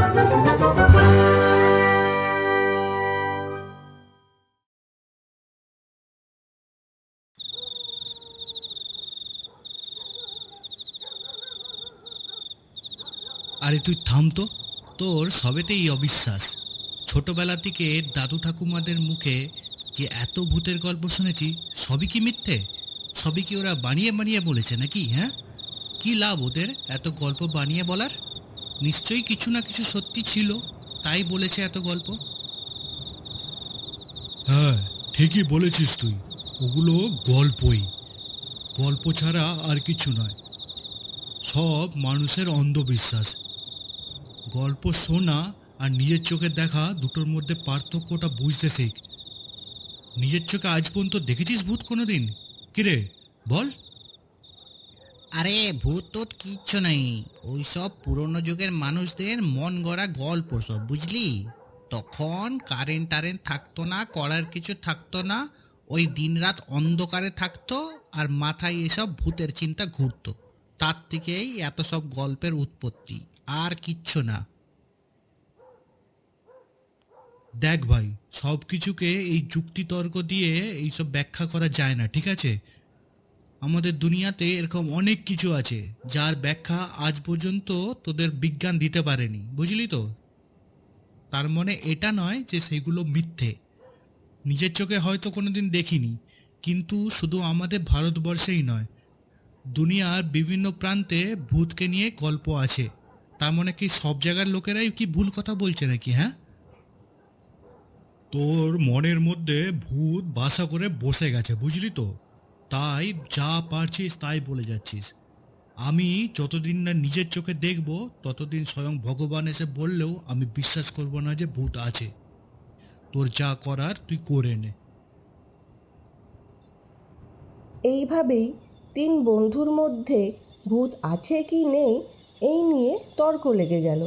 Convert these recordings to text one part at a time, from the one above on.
আরে তুই থাম তো, তোর সবেতেই অবিশ্বাস। ছোটবেলা থেকে দাদু ঠাকুমাদের মুখে যে এত ভূতের গল্প শুনেছি, সবই কি মিথ্যে? সবই কি ওরা বানিয়ে বানিয়ে বলেছে নাকি? হ্যাঁ, কি লাভ ওদের এত গল্প বানিয়ে বলার? নিশ্চয়ই কিছু না কিছু সত্যি ছিল, তাই বলেছে এত গল্প। হ্যাঁ, ঠিকই বলেছিস তুই। ওগুলো গল্পই, গল্প ছাড়া আর কিছু নয়। সব মানুষের অন্ধবিশ্বাস। গল্প শোনা আর নিজের চোখে দেখা দুটোর মধ্যে পার্থক্যটা বুঝতে শেখ। নিজের চোখে আজ পর্যন্ত দেখেছিস ভূত কোনোদিন? কিরে, বল। আরে ভূত টুত কিচ্ছু নেই, ওই সব পুরনো যুগের মানুষদের মন গড়া গল্প সব, বুঝলি? তখন কারেন্ট টারেন্ট থাকতো না, করার কিছু থাকতো না, ওই দিনরাত অন্ধকারে থাকতো, আর মাথায় এসব ভূতের চিন্তা ঘুরতো। তার থেকেই এত সব গল্পের উৎপত্তি, আর কিচ্ছু না। দেখ ভাই, সব কিছুকে এই যুক্তিতর্ক দিয়ে এইসব ব্যাখ্যা করা যায় না, ঠিক আছে? আমাদের দুনিয়াতে এরকম অনেক কিছু আছে যার ব্যাখ্যা আজ পর্যন্ত তোদের বিজ্ঞান দিতে পারেনি, বুঝলি তো? তার মানে এটা নয় যে সেগুলো মিথ্যে। নিজের চোখে হয়তো কোনোদিন দেখিনি, কিন্তু শুধু আমাদের ভারতবর্ষেই নয়, দুনিয়ার বিভিন্ন প্রান্তে ভূতকে নিয়ে গল্প আছে। তার মানে কি সব জায়গার লোকেরাই কি ভুল কথা বলছে নাকি? হ্যাঁ, তোর মনের মধ্যে ভূত বাসা করে বসে গেছে, বুঝলি তো? তাই যা পারছিস তাই বলে যাচ্ছিস। আমি যতদিন না নিজের চোখে দেখব, ততদিন স্বয়ং ভগবান এসে বললেও আমি বিশ্বাস করব না যে ভূত আছে। তোর যা করার তুই করে নে। এইভাবেই তিন বন্ধুর মধ্যে ভূত আছে কি নেই এই নিয়ে তর্ক লেগে গেল।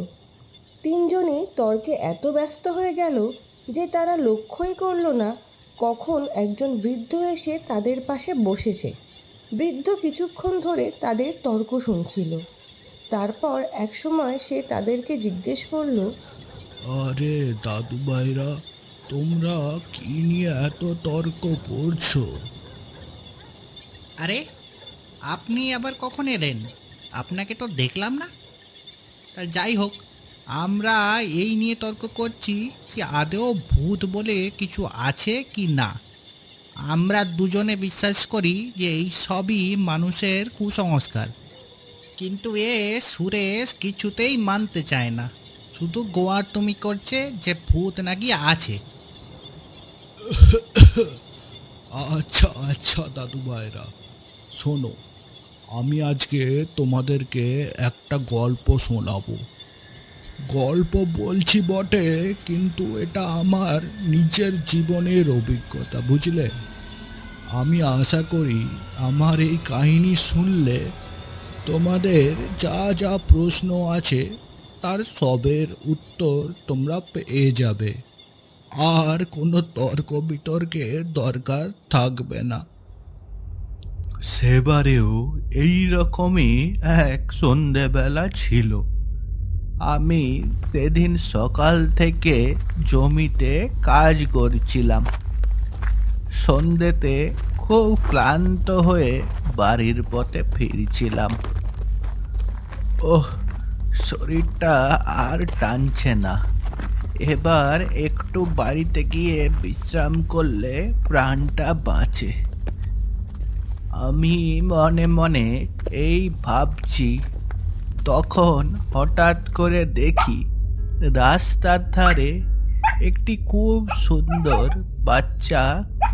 তিনজনই তর্কে এত ব্যস্ত হয়ে গেল যে তারা লক্ষ্যই করল না কখন একজন বৃদ্ধ এসে তাদের পাশে বসেছে। বৃদ্ধ কিছুক্ষণ ধরে তাদের তর্ক শুনছিল। তারপর একসময় সে তাদেরকে জিজ্ঞেস করল, আরে দাদু ভাইরা, তোমরা কি নিয়ে এত তর্ক করছো? আরে, আপনি আবার কখন এলেন? আপনাকে তো দেখলাম না। তা যাই হোক, আমরা এই নিয়ে তর্ক করছি যে আদৌ ভূত বলে কিছু আছে কি না। আমরা দুজনে বিশ্বাস করি যে এই সবই মানুষের কুসংস্কার, কিন্তু সুরেশ কিছুতেই মানতে চায় না। শুধু গোয়ার তুমি করছে যে ভূত নাকি আছে। আচ্ছা আচ্ছা দাদু ভাইরা, শোনো, আমি আজকে তোমাদেরকে একটা গল্প শোনাবো। গল্প বলছি বটে, কিন্তু এটা আমার নিজের জীবনের অভিজ্ঞতা, বুঝলে? আমি আশা করি আমার এই কাহিনী শুনলে তোমাদের যা যা প্রশ্ন আছে তার সবের উত্তর তোমরা পেয়ে যাবে, আর কোনো তর্ক বিতর্কের দরকার থাকবে না। সেবারেও এই রকমই এক সন্ধেবেলা ছিল। আমি সেদিন সকাল থেকে জমিতে কাজ করছিলাম। সন্ধেতে খুব ক্লান্ত হয়ে বাড়ির পথে ফিরছিলাম। ওহ, শরীরটা আর টানছে না। এবার একটু বাড়িতে গিয়ে বিশ্রাম করলে প্রাণটা বাঁচে। আমি মনে মনে এই ভাবছি, তখন হঠাৎ করে দেখি রাস্তার ধারে একটি খুব সুন্দর বাচ্চা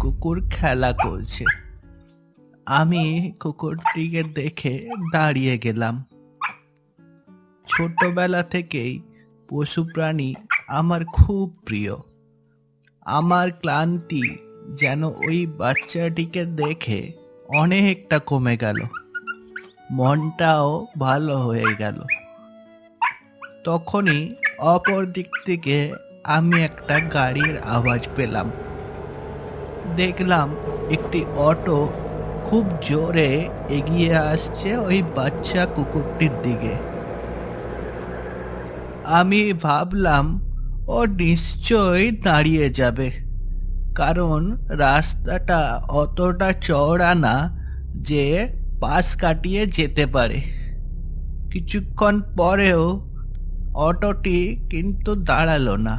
কুকুর খেলা করছে। আমি কুকুরটিকে দেখে দাঁড়িয়ে গেলাম। ছোটবেলা থেকেই পশু প্রাণী আমার খুব প্রিয়। আমার ক্লান্তি যেন ওই বাচ্চাটিকে দেখে অনেকটা কমে গেল, মনটাও ভালো হয়ে গেল। তখনই অপর দিক থেকে আমি একটা গাড়ির আওয়াজ পেলাম। দেখলাম একটি অটো খুব জোরে এগিয়ে আসছে ওই বাচ্চা কুকুরটির দিকে। আমি ভাবলাম ও নিশ্চয়ই দাঁড়িয়ে যাবে, কারণ রাস্তাটা অতটা চওড়া না যে পাশ কাটিয়ে যেতে পারে। কিছুক্ষণ পরেও অটোটি কিন্তু দাঁড়ালো না,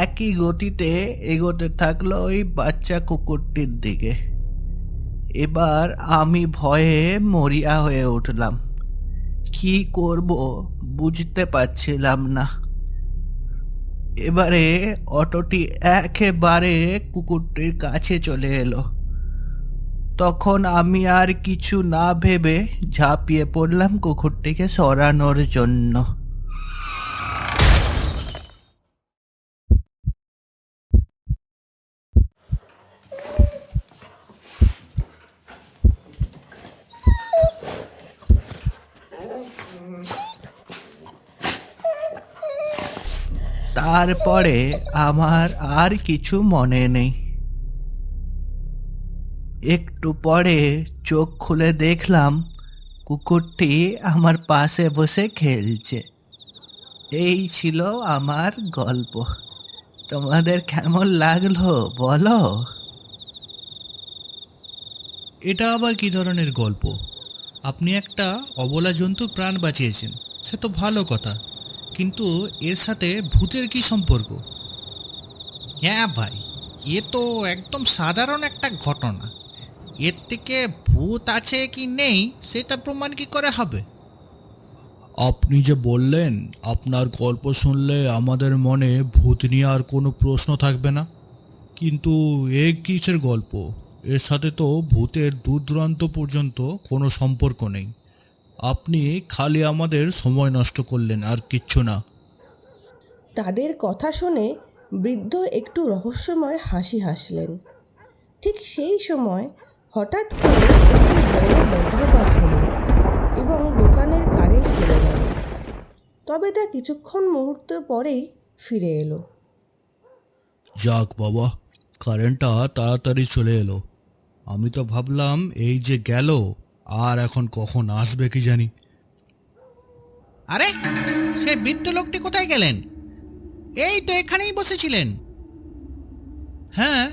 একই গতিতে এগোতে থাকলো ওই বাচ্চা কুকুরটির দিকে। এবার আমি ভয়ে মরিয়া হয়ে উঠলাম, কি করব বুঝতে পারছিলাম না। এবারে অটোটি একেবারে কুকুরটির কাছে চলে এলো। তখন আমি আর কিছু না ভেবে ঝাঁপিয়ে পড়লাম কুকুরটিকে সরানোর জন্য। তারপরে আমার আর কিছু মনে নেই। একটু পরে চোখ খুলে দেখলাম কুকুরটি আমার পাশে বসে খেলছে। এই ছিল আমার গল্প। তোমাদের কেমন লাগলো বলো? এটা আবার কি ধরনের গল্প? আপনি একটা অবলা জন্তু প্রাণ বাঁচিয়েছেন, সে তো ভালো কথা, কিন্তু এর সাথে ভূতের কি সম্পর্ক? হ্যাঁ ভাই, এ তো একদম সাধারণ একটা ঘটনা। এর থেকে ভূত আছে কি নেই সেটা প্রমাণ কি করে হবে? আপনি যে বললেন আপনার গল্প শুনলে আমাদের মনে ভূত নিয়ে আর কোনো প্রশ্ন থাকবে না, কিন্তু এ কিসের গল্প? এর সাথে তো ভূতের দূর দূরান্ত পর্যন্ত কোনো সম্পর্ক নেই। আপনি খালি আমাদের সময় নষ্ট করলেন, আর কিচ্ছু না। তাদের কথা শুনে বৃদ্ধ একটু রহস্যময় হাসি হাসলেন। ঠিক সেই সময় হঠাৎ করে একটি বড় বজ্রপাত হলো এবং দোকানের কারেন্ট চলে গেল। তবে তা কিছুক্ষণ মুহূর্তের পরেই ফিরে এলো। যাক বাবা, কারেন্টটা তাড়াতাড়ি চলে এলো। আমি তো ভাবলাম এই যে গেল, আর এখন কখন আসবে কি জানি। আরে, সে বৃদ্ধ লোকটি কোথায় গেলেন? এই তো এখানেই বসেছিলেন। হ্যাঁ,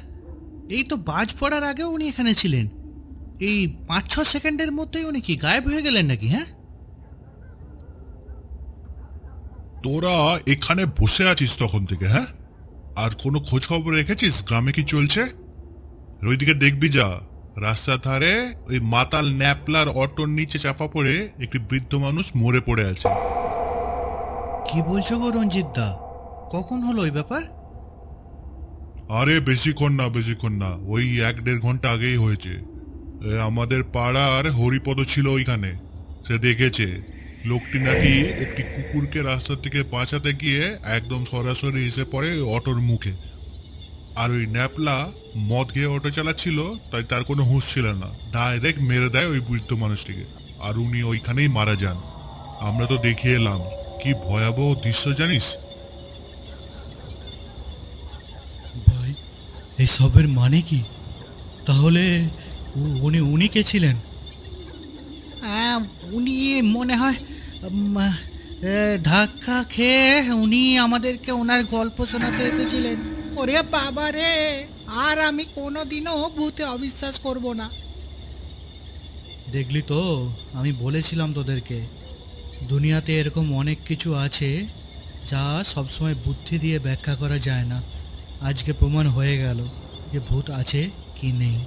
এই তো বাজ পড়ার আগেও উনি এখানে ছিলেন। এই 5-6 সেকেন্ডের মধ্যেই উনি কি গায়েব হয়ে গেলেন নাকি? হ্যাঁ, তোরা এখানে বসে আছিস তখন থেকে, হ্যাঁ? আর কোনো খোঁজ খবর রেখেছিস গ্রামে কি চলছে? ওইদিকে দেখবি যা, রাস্তার ধারে ওই মাতাল ন্যাপলার অটোর নিচে চাপা পড়ে একটি বৃদ্ধ মানুষ মরে পড়ে আছে। কি বলছো গো রঞ্জিত দা? কখন হলো ওই ব্যাপার? আরে বেশিক্ষণ না, ওই 1-1.5 ঘন্টা আগেই হয়েছে। আমাদের পাড়ার হরিপদ ছিল ওইখানে, সে দেখেছে লোকটি নাকি একটি কুকুরকে রাস্তা থেকে বাঁচাতে গিয়ে একদম সরাসরি এসে পড়ে ওই অটোর মুখে। আর ওই ন্যাপলা মদ খেয়ে অটো চালাচ্ছিল, তাই তার কোনো হুঁশ ছিল না, ডাইরেক্ট মেরে দেয় ওই বৃদ্ধ মানুষটিকে, আর উনি ওইখানেই মারা যান। আমরা তো দেখে এলাম, কি ভয়াবহ দৃশ্য জানিস? ভাই, এসবের মানে কি? তাহলে উনি কে ছিলেন? হ্যাঁ, উনি মনে হয় ধাক্কা খেয়ে উনি আমাদেরকে ওনার গল্প শোনাতে এসেছিলেন। ওরে বাবা রে, আর আমি কোনোদিনও ভূতে অবিশ্বাস করব না। দেখলি তো, আমি বলেছিলাম তোদেরকে, দুনিয়াতে এরকম অনেক কিছু আছে যা সবসময় বুদ্ধি দিয়ে ব্যাখ্যা করা যায় না। আজকে প্রমাণ হয়ে গেল যে ভূত আছে কি নেই।